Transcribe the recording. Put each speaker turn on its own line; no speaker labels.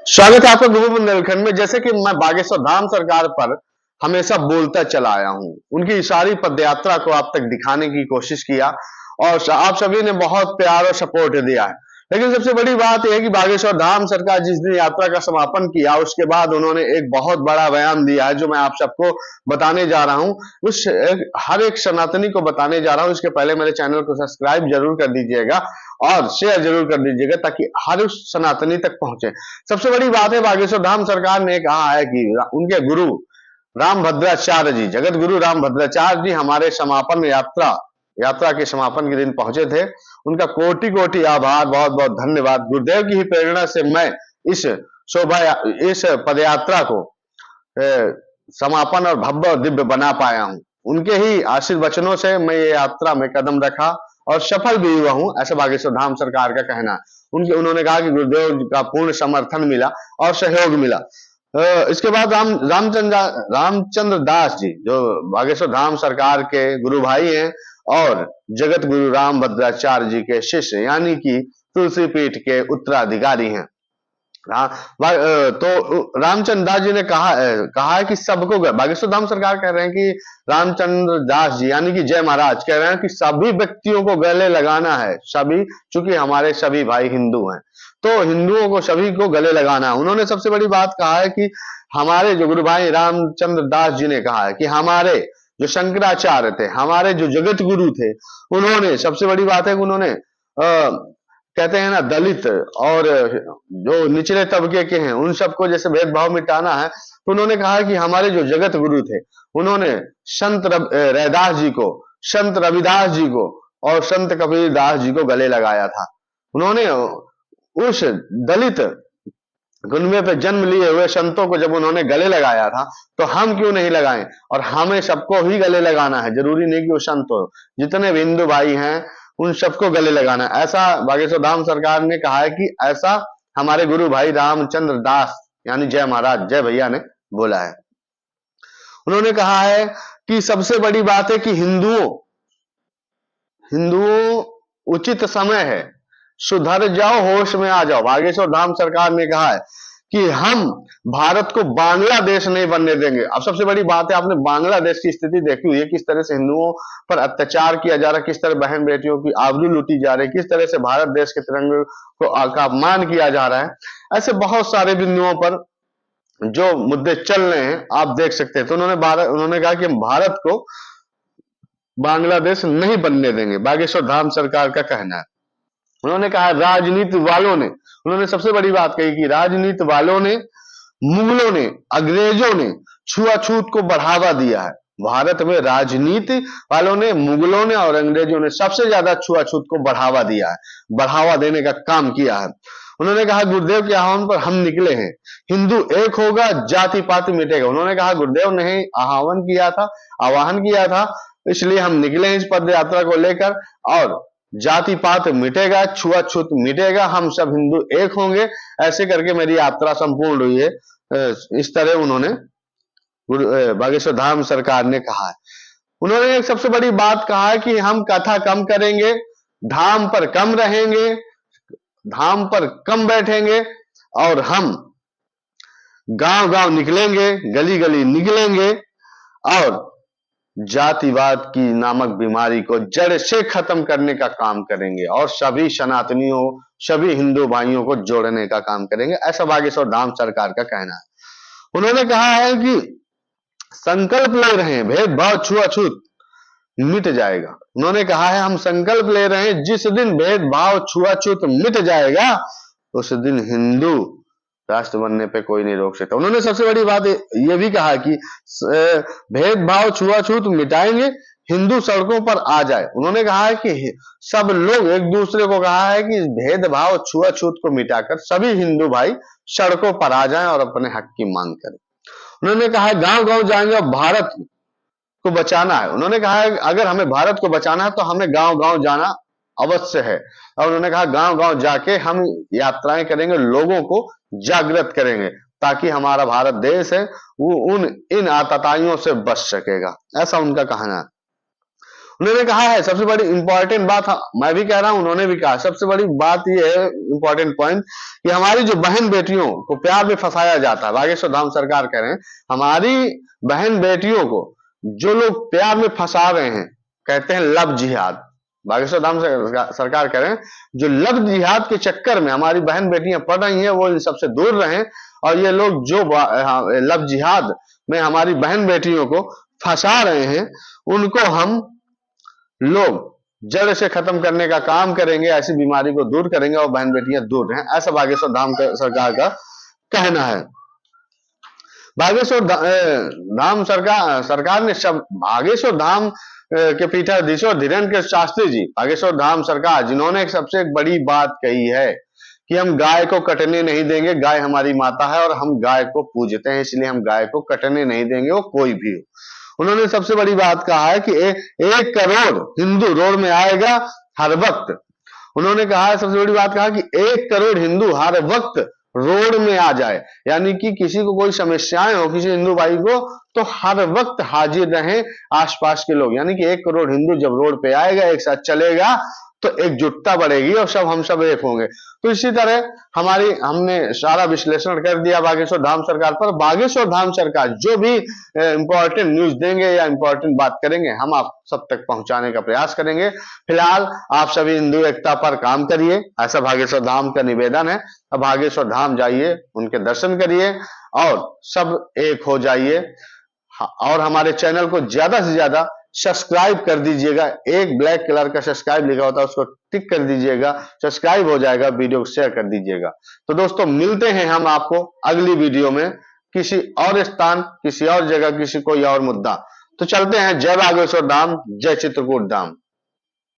स्वागत है आपका गुरु बुंदेलखंड में। जैसे कि मैं बागेश्वर धाम सरकार पर हमेशा बोलता चला आया हूं, उनकी सारी पदयात्रा को आप तक दिखाने की कोशिश किया और आप सभी ने बहुत प्यार और सपोर्ट दिया है। लेकिन सबसे बड़ी बात यह है कि बागेश्वर धाम सरकार जिस दिन यात्रा का समापन किया उसके बाद उन्होंने एक बहुत बड़ा बयान दिया है जो मैं आप सबको बताने जा रहा हूं। हर एक सनातनी को बताने जा रहा हूं। इसके पहले मेरे चैनल को सब्सक्राइब जरूर कर दीजिएगा और शेयर जरूर कर दीजिएगा ताकि हर उस सनातनी तक पहुंचे। सबसे बड़ी बात है, बागेश्वर धाम सरकार ने कहा है कि उनके गुरु रामभद्राचार्य जी, जगत गुरु रामभद्राचार्य जी हमारे समापन यात्रा के समापन के दिन पहुंचे थे। उनका कोटि कोटि आभार, बहुत बहुत धन्यवाद। गुरुदेव की ही प्रेरणा से मैं इस पदयात्रा को समापन और भव्य और दिव्य बना पाया हूं। उनके ही आशीर्वचनों से मैं ये यात्रा में कदम रखा और सफल भी हुआ हूं, ऐसा बागेश्वर धाम सरकार का कहना है। उन्होंने कहा कि गुरुदेव का पूर्ण समर्थन मिला और सहयोग मिला। इसके बाद रामचंद्र दास जी जो बागेश्वर धाम सरकार के गुरु भाई हैं और जगत गुरु रामभद्राचार्य जी के शिष्य यानी कि तुलसी पीठ के उत्तराधिकारी हैं। तो रामचंद्र दास जी ने कहा है कि सबको, बागेश्वर धाम सरकार कह रहे हैं कि रामचंद्र दास जी यानी कि जय महाराज कह रहे हैं कि सभी व्यक्तियों को गले लगाना है। सभी, चूंकि हमारे सभी भाई हिंदू हैं तो हिंदुओं को सभी को गले लगाना है। उन्होंने सबसे बड़ी बात कहा है कि हमारे जो गुरु भाई रामचंद्र दास जी ने कहा है कि हमारे जो शंकराचार्य थे, हमारे जो जगत गुरु थे, उन्होंने सबसे बड़ी बात है कि उन्होंने कहते हैं ना, दलित और जो निचले तबके के हैं उन सबको जैसे भेदभाव मिटाना है। तो उन्होंने कहा कि हमारे जो जगत गुरु थे उन्होंने संत रैदास जी को, संत रविदास जी को और संत कबीरदास जी को गले लगाया था। उन्होंने उस दलित गुनवे पे जन्म लिए हुए संतों को जब उन्होंने गले लगाया था तो हम क्यों नहीं लगाएं, और हमें सबको ही गले लगाना है। जरूरी नहीं कि वो संत हो, जितने भी हिंदू भाई हैं उन सबको गले लगाना। ऐसा बागेश्वर धाम सरकार ने कहा है कि ऐसा हमारे गुरु भाई रामचंद्र दास यानी जय महाराज, जय भैया ने बोला है। उन्होंने कहा है कि सबसे बड़ी बात है कि हिंदुओं उचित समय है, सुधर जाओ, होश में आ जाओ। बागेश्वर धाम सरकार ने कहा है कि हम भारत को बांग्लादेश नहीं बनने देंगे। अब सबसे बड़ी बात है, आपने बांग्लादेश की स्थिति देखी हुई है, किस तरह से हिंदुओं पर अत्याचार किया जा रहा है, किस तरह बहन बेटियों की आबरू लूटी जा रही है, किस तरह से भारत देश के तिरंगे का अपमान किया जा रहा है। ऐसे बहुत सारे बिंदुओं पर जो मुद्दे चल रहे हैं आप देख सकते हैं। तो उन्होंने कहा कि हम भारत को बांग्लादेश नहीं बनने देंगे, बागेश्वर धाम सरकार का कहना है। उन्होंने कहा राजनीति वालों ने, उन्होंने सबसे बड़ी बात कही कि राजनीति वालों ने, मुगलों ने, अंग्रेजों ने छुआछूत को बढ़ावा दिया है। भारत में राजनीति वालों ने, मुगलों ने और अंग्रेजों ने सबसे ज्यादा छुआछूत को बढ़ावा दिया है, बढ़ावा देने का काम किया है। उन्होंने कहा गुरुदेव के आह्वान पर हम निकले हैं, हिंदू एक होगा, जाति पाति मिटेगा। उन्होंने कहा गुरुदेव ने आह्वान किया था, इसलिए हम निकले हैं इस पद यात्रा को लेकर, और जाति पात मिटेगा, छुआछूत मिटेगा, हम सब हिंदू एक होंगे। ऐसे करके मेरी यात्रा संपूर्ण हुई है। इस तरह उन्होंने बागेश्वर धाम सरकार ने कहा है। उन्होंने एक सबसे बड़ी बात कहा है कि हम कथा कम करेंगे, धाम पर कम रहेंगे, धाम पर कम बैठेंगे और हम गांव गांव निकलेंगे, गली गली निकलेंगे और जातिवाद की नामक बीमारी को जड़ से खत्म करने का काम करेंगे और सभी सनातनियों, सभी हिंदू भाइयों को जोड़ने का काम करेंगे। ऐसा बागेश्वर धाम सरकार का कहना है। उन्होंने कहा है कि संकल्प ले रहे हैं, भेदभाव छुआछूत मिट जाएगा। उन्होंने कहा है हम संकल्प ले रहे हैं, जिस दिन भेदभाव छुआछूत मिट जाएगा उस दिन हिंदू राष्ट्र बनने पे कोई नहीं रोक सकता। उन्होंने सबसे बड़ी बात यह भी कहा कि भेदभाव छुआछूत मिटाएंगे, हिंदू सड़कों पर आ जाए। उन्होंने कहा है कि सब लोग एक दूसरे को कहा है कि भेदभाव छुआछूत को मिटाकर सभी हिंदू भाई सड़कों पर आ जाएं और अपने हक की मांग करें। उन्होंने कहा है गांव गांव जाएंगे और भारत को बचाना है। उन्होंने कहा है अगर हमें भारत को बचाना है तो हमें गांव गांव जाना अवश्य है। और उन्होंने कहा गांव गांव जाके हम यात्राएं करेंगे, लोगों को जागृत करेंगे ताकि हमारा भारत देश है वो इन आतताइयों से बच सकेगा। ऐसा उनका कहना है। उन्होंने कहा है, सबसे बड़ी इंपॉर्टेंट बात, मैं भी कह रहा हूं, उन्होंने भी कहा, सबसे बड़ी बात यह है, इंपॉर्टेंट पॉइंट, कि हमारी जो बहन बेटियों को प्यार में फंसाया जाता है, बागेश्वर धाम सरकार कह रहे हैं, हमारी बहन बेटियों को जो लोग प्यार में फंसा रहे हैं, कहते हैं लव जिहाद। बागेश्वर धाम सरकार कह रहे हैं, जो लव जिहाद के चक्कर में हमारी बहन बेटियां पड़ रही हैं, वो इन सबसे दूर रहें, और ये लोग जो लव जिहाद में हमारी बहन बेटियों को फंसा रहे हैं, उनको हम लोग जड़ से खत्म करने का काम करेंगे, ऐसी बीमारी को दूर करेंगे और बहन बेटियां दूर रहें, ऐसा बागेश्वर धाम सरकार का कहना है। बागेश्वर धाम सरकार ने सब बागेश्वर धाम के पीठाधीश्वर धीरेन्द्र शास्त्री जी, बागेश्वर धाम सरकार, जिन्होंने सबसे बड़ी बात कही है कि हम गाय को कटने नहीं देंगे, गाय हमारी माता है और हम गाय को पूजते हैं, इसलिए हम गाय को कटने नहीं देंगे, वो कोई भी हो। उन्होंने सबसे बड़ी बात कहा है कि 1 करोड़ हिंदू रोड में आएगा हर वक्त। उन्होंने कहा है, सबसे बड़ी बात कहा कि 1 करोड़ हिंदू हर वक्त रोड में आ जाए, यानी कि किसी को कोई समस्याएं हो किसी हिंदू भाई को, तो हर वक्त हाजिर रहें आसपास के लोग, यानी कि 1 करोड़ हिंदू जब रोड पे आएगा, एक साथ चलेगा, तो एकजुटता बढ़ेगी और हम सब एक होंगे। तो इसी तरह हमने सारा विश्लेषण कर दिया बागेश्वर धाम सरकार पर। बागेश्वर धाम सरकार जो भी इंपॉर्टेंट न्यूज देंगे या इंपॉर्टेंट बात करेंगे, हम आप सब तक पहुंचाने का प्रयास करेंगे। फिलहाल आप सभी हिंदू एकता पर काम करिए, ऐसा बागेश्वर धाम का निवेदन है। अब बागेश्वर धाम जाइए, उनके दर्शन करिए और सब एक हो जाइए। और हमारे चैनल को ज्यादा से ज्यादा सब्सक्राइब कर दीजिएगा, एक ब्लैक कलर का सब्सक्राइब लिखा होता है उसको टिक कर दीजिएगा, सब्सक्राइब हो जाएगा, वीडियो को शेयर कर दीजिएगा। तो दोस्तों मिलते हैं हम आपको अगली वीडियो में, किसी और स्थान, किसी और जगह, किसी कोई और मुद्दा। तो चलते हैं। जय बागेश्वर धाम, जय चित्रकूट धाम।